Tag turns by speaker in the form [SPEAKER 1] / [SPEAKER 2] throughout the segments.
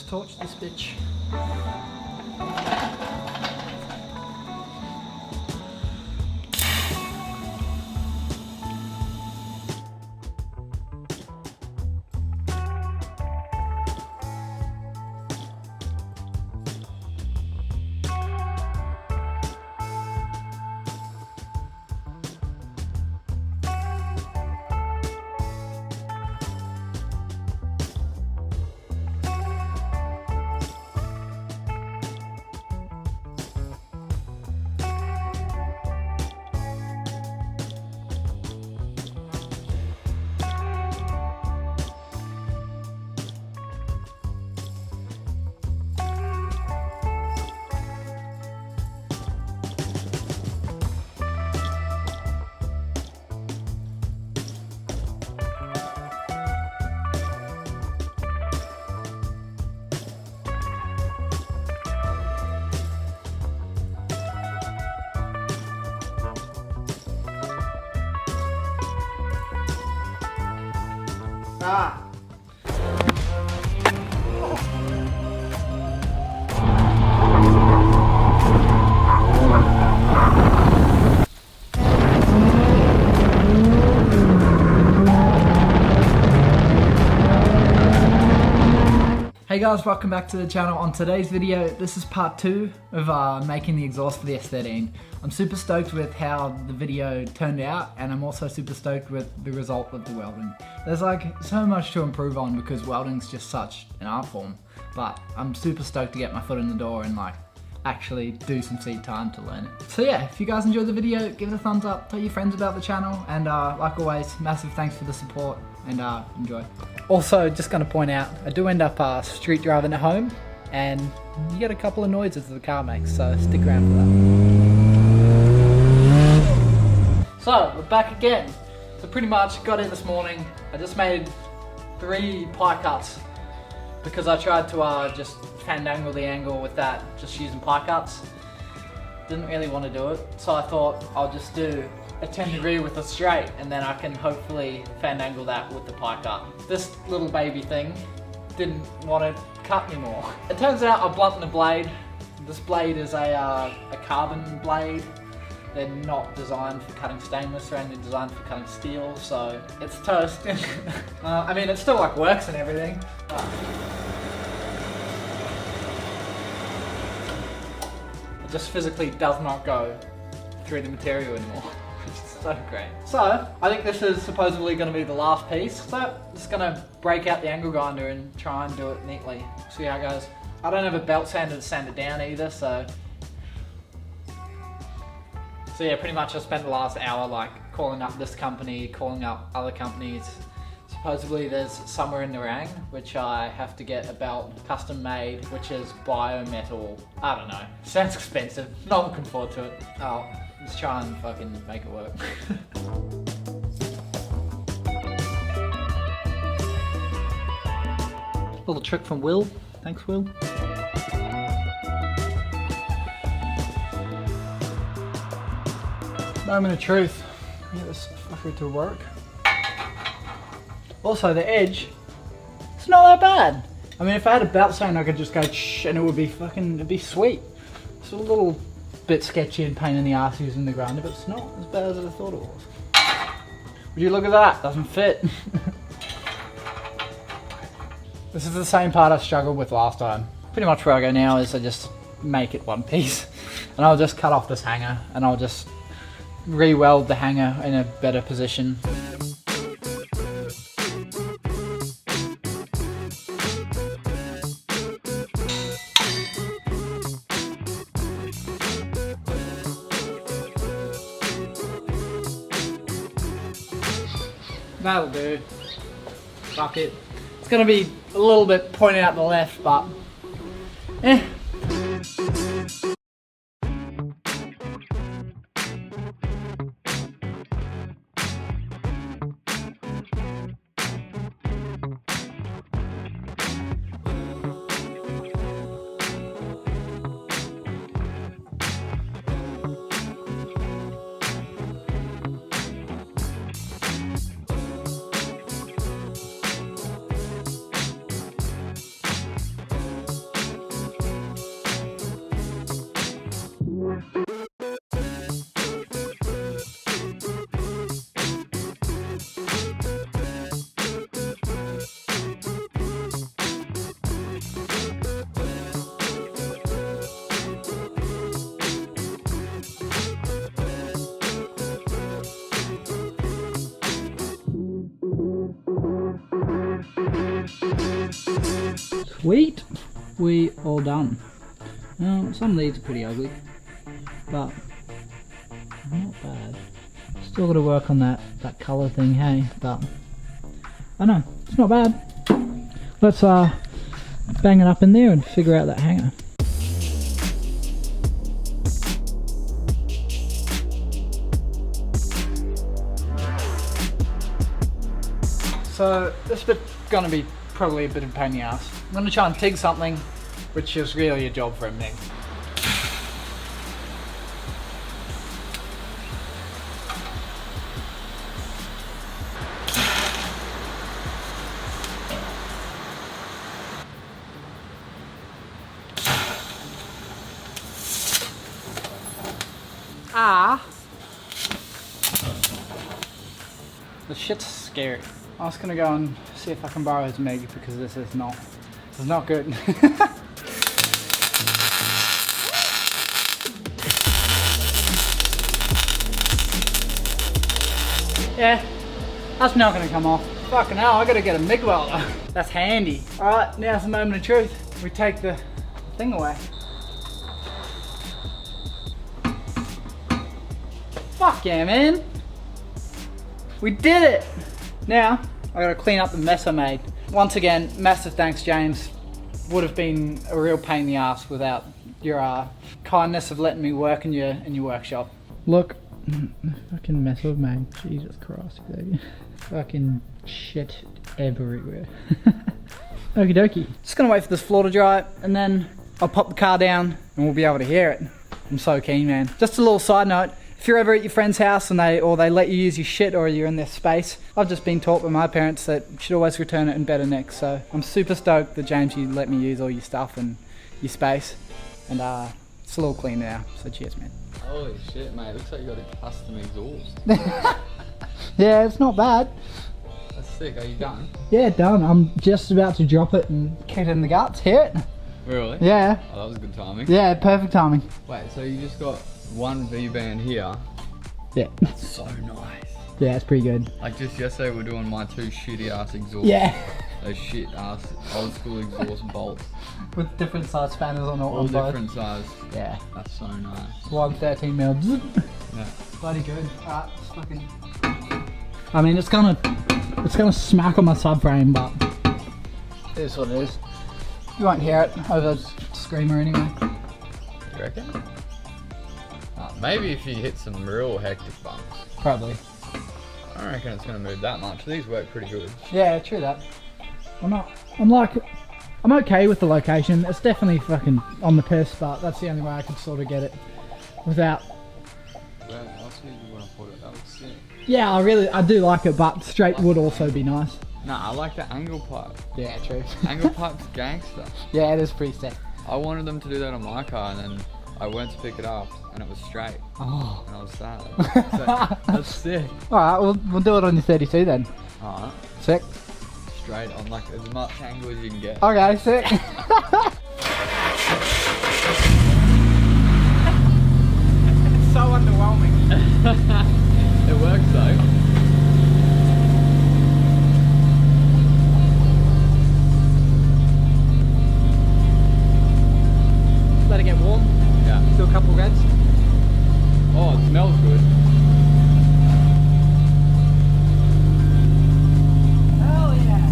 [SPEAKER 1] Let's torch this bitch. Ah. Hey guys, welcome back to the channel. On today's video, this is part 2 of making the exhaust for the S13. I'm super stoked with how the video turned out, and I'm also super stoked with the result of the welding. There's like so much to improve on because welding's just such an art form, but I'm super stoked to get my foot in the door and like actually do some seed time to learn it. So yeah, if you guys enjoyed the video, give it a thumbs up, tell your friends about the channel, and like always, massive thanks for the support, and enjoy. Also, just going to point out, I do end up street driving at home, and you get a couple of noises that the car makes, so stick around for that. So, we're back again. So pretty much got in this morning. I just made 3 pie cuts because I tried to just fandangle the angle with that, just using pie cuts. Didn't really want to do it, so I thought I'll just do a 10° with a straight, and then I can hopefully fandangle that with the pie cut. This little baby thing didn't want to cut anymore. It turns out I blunted the blade. This blade is a carbon blade. They're not designed for cutting stainless, they're only designed for cutting steel, so it's toast. I mean, it still like works and everything. It just physically does not go through the material anymore. It's so great. So, I think this is supposedly going to be the last piece. So, I'm just going to break out the angle grinder and try and do it neatly. See how it goes. I don't have a belt sander to sand it down either, so yeah, pretty much I spent the last hour like calling up this company, calling up other companies. Supposedly there's somewhere in Nerang, which I have to get a belt custom made, which is biometal. I don't know. Sounds expensive. Not looking forward to it. Oh, let's try and fucking make it work. Little trick from Will. Thanks, Will. Moment of truth. Get this fucker to work. Also, the edge, it's not that bad. I mean, if I had a belt sander, I could just go shh, and it would be fucking, it'd be sweet. It's a little bit sketchy and pain in the ass using the grinder, but it's not as bad as I thought it was. Would you look at that? Doesn't fit. This is the same part I struggled with last time. Pretty much where I go now is I just make it one piece, and I'll just cut off this hanger, and I'll just re-weld the hanger in a better position. That'll do. Fuck it. It's gonna be a little bit pointed out the left, but eh. sweet. We all done. Some of these are pretty ugly, but not bad. Still got to work on that colour thing, hey, but I know, it's not bad. Let's bang it up in there and figure out that hanger. So this bit's gonna be probably a bit of a pain in the ass. I'm gonna try and TIG something, which is really a job for a MIG. The shit's scary. I was gonna go and see if I can borrow his MIG because this is not good. Yeah, that's not gonna come off. Fucking hell, I gotta get a MIG welder. That's handy. Alright, now's the moment of truth. We take the thing away. Fuck yeah, man. We did it! Now, I gotta clean up the mess I made. Once again, massive thanks, James. Would have been a real pain in the ass without your kindness of letting me work in your workshop. Look, the fucking mess I've made. Jesus Christ, baby. Fucking shit everywhere. Okie dokie. Just gonna wait for this floor to dry, and then I'll pop the car down and we'll be able to hear it. I'm so keen, man. Just a little side note. If you're ever at your friend's house and they let you use your shit or you're in their space, I've just been taught by my parents that you should always return it in better nick. So I'm super stoked that James, you let me use all your stuff and your space. And it's a little clean now, so cheers, man.
[SPEAKER 2] Holy shit, mate, looks like you got a custom exhaust.
[SPEAKER 1] Yeah, it's not bad.
[SPEAKER 2] That's sick, are you done?
[SPEAKER 1] Yeah, done. I'm just about to drop it and kick it in the guts. Hear it?
[SPEAKER 2] Really?
[SPEAKER 1] Yeah.
[SPEAKER 2] Oh, that was good timing.
[SPEAKER 1] Yeah, perfect timing.
[SPEAKER 2] Wait, so you just got one V-band here.
[SPEAKER 1] Yeah.
[SPEAKER 2] That's so nice.
[SPEAKER 1] Yeah, it's pretty good.
[SPEAKER 2] Like just yesterday we're doing my two shitty ass exhausts.
[SPEAKER 1] Yeah.
[SPEAKER 2] Those shit ass old school exhaust bolts.
[SPEAKER 1] With different size spanners on
[SPEAKER 2] all different size.
[SPEAKER 1] Yeah.
[SPEAKER 2] That's so nice.
[SPEAKER 1] One 13 mil.
[SPEAKER 2] Yeah.
[SPEAKER 1] Bloody good. Alright, it's fucking... I mean, it's gonna smack on my subframe, but it is what it is. You won't hear it over the screamer anyway.
[SPEAKER 2] You reckon? Maybe if you hit some real hectic bumps.
[SPEAKER 1] Probably.
[SPEAKER 2] I don't reckon it's gonna move that much. These work pretty good.
[SPEAKER 1] Yeah, true that. I'm okay with the location. It's definitely fucking on the piss, but that's the only way I could sort of get it without.
[SPEAKER 2] Where else do you want to put it? That looks sick.
[SPEAKER 1] Yeah, I do like it, but straight would also be nice.
[SPEAKER 2] Nah, I like the angle pipe.
[SPEAKER 1] Yeah, true.
[SPEAKER 2] Angle pipe's gangster.
[SPEAKER 1] Yeah, it is pretty sick.
[SPEAKER 2] I wanted them to do that on my car, and then I went to pick it up, and it was straight.
[SPEAKER 1] Oh.
[SPEAKER 2] And I was sad. So, that's sick.
[SPEAKER 1] Alright, we'll do it on your 32 then.
[SPEAKER 2] Alright.
[SPEAKER 1] Sick.
[SPEAKER 2] Straight on, like, as much angle as you can get.
[SPEAKER 1] Okay, sick. It's so underwhelming.
[SPEAKER 2] It works though.
[SPEAKER 1] Let it get warm.
[SPEAKER 2] Yeah.
[SPEAKER 1] Do a couple reds.
[SPEAKER 2] Oh, it smells good.
[SPEAKER 1] Hell yeah.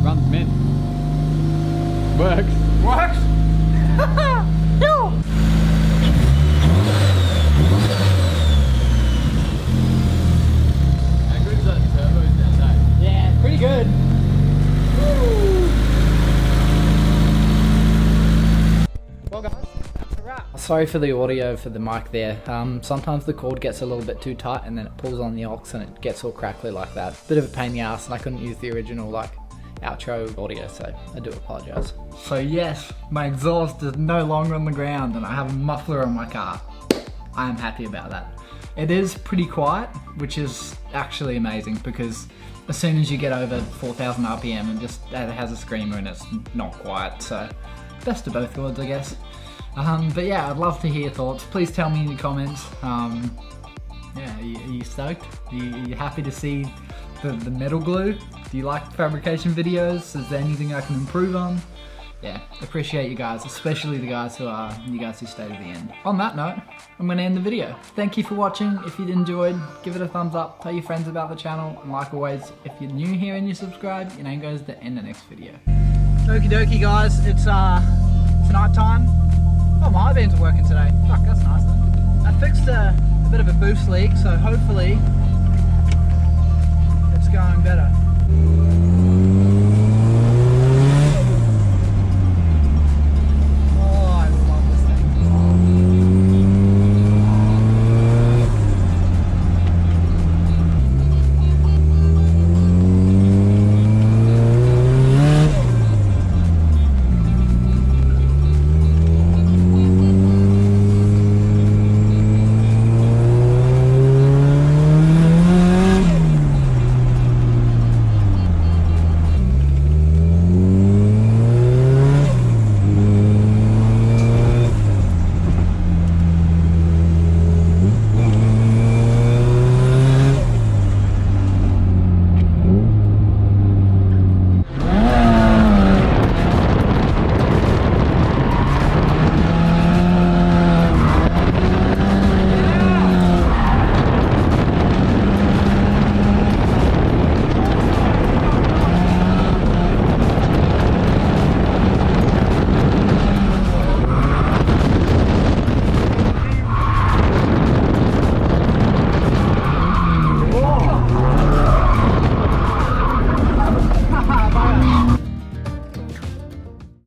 [SPEAKER 2] Runs mint. Works.
[SPEAKER 1] Works? Yo!
[SPEAKER 2] How good is that turbo sound, eh?
[SPEAKER 1] Yeah, pretty good. Woo. Well guys, that's a wrap. Sorry for the audio for the mic there. Sometimes the cord gets a little bit too tight and then it pulls on the aux and it gets all crackly like that. Bit of a pain in the ass, and I couldn't use the original outro audio, so I do apologise. So yes, my exhaust is no longer on the ground and I have a muffler on my car. I am happy about that. It is pretty quiet, which is actually amazing because as soon as you get over 4,000 RPM, it has a screamer and it's not quiet, so best of both worlds, I guess. But yeah, I'd love to hear your thoughts. Please tell me in the comments. Yeah, are you stoked? Are you happy to see the metal glue? Do you like fabrication videos? Is there anything I can improve on? Yeah, appreciate you guys, especially you guys who stayed to the end. On that note, I'm gonna end the video. Thank you for watching. If you enjoyed, give it a thumbs up, tell your friends about the channel, and like always, if you're new here and you subscribe, your name goes to end the next video. Okie dokie guys, it's night time. Oh, my high beams are working today. Fuck, that's nice then. I fixed a bit of a boost leak, so hopefully it's going better.